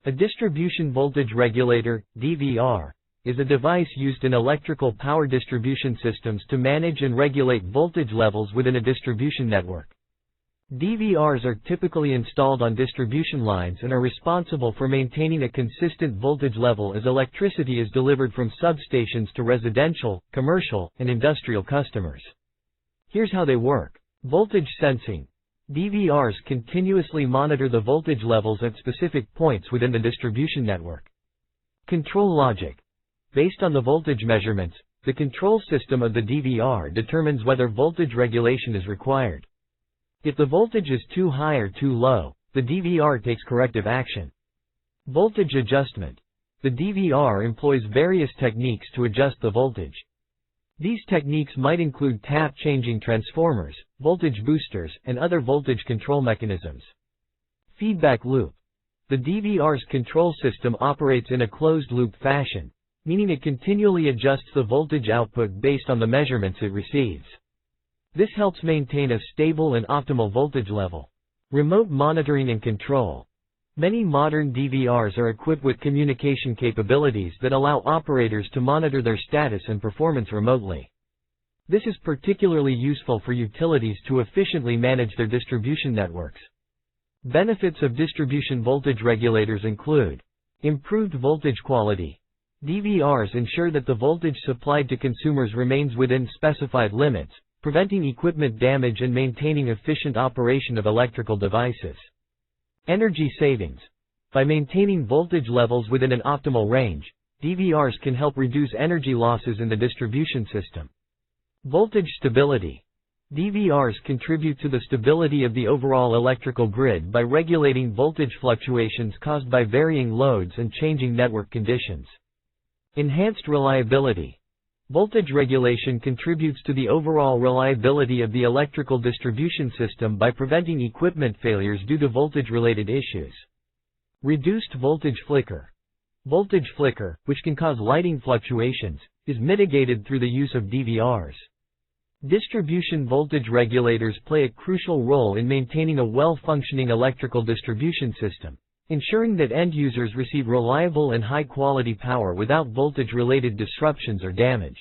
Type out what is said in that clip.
A distribution voltage regulator, DVR, is a device used in electrical power distribution systems to manage and regulate voltage levels within a distribution network. DVRs are typically installed on distribution lines and are responsible for maintaining a consistent voltage level as electricity is delivered from substations to residential, commercial, and industrial customers. Here's how they work. Voltage sensing. DVRs continuously monitor the voltage levels at specific points within the distribution network. Control logic. Based on the voltage measurements, the control system of the DVR determines whether voltage regulation is required. If the voltage is too high or too low, the DVR takes corrective action. Voltage adjustment. The DVR employs various techniques to adjust the voltage. These techniques might include tap-changing transformers, voltage boosters, and other voltage control mechanisms. Feedback loop. The DVR's control system operates in a closed-loop fashion, meaning it continually adjusts the voltage output based on the measurements it receives. This helps maintain a stable and optimal voltage level. Remote monitoring and control. Many modern DVRs are equipped with communication capabilities that allow operators to monitor their status and performance remotely. This is particularly useful for utilities to efficiently manage their distribution networks. Benefits of distribution voltage regulators include improved voltage quality. DVRs ensure that the voltage supplied to consumers remains within specified limits, preventing equipment damage and maintaining efficient operation of electrical devices. Energy savings. By maintaining voltage levels within an optimal range, DVRs can help reduce energy losses in the distribution system. Voltage stability. DVRs contribute to the stability of the overall electrical grid by regulating voltage fluctuations caused by varying loads and changing network conditions. Enhanced reliability. Voltage regulation contributes to the overall reliability of the electrical distribution system by preventing equipment failures due to voltage-related issues. Reduced voltage flicker. Voltage flicker, which can cause lighting fluctuations, is mitigated through the use of DVRs. Distribution voltage regulators play a crucial role in maintaining a well-functioning electrical distribution system, ensuring that end users receive reliable and high-quality power without voltage-related disruptions or damage.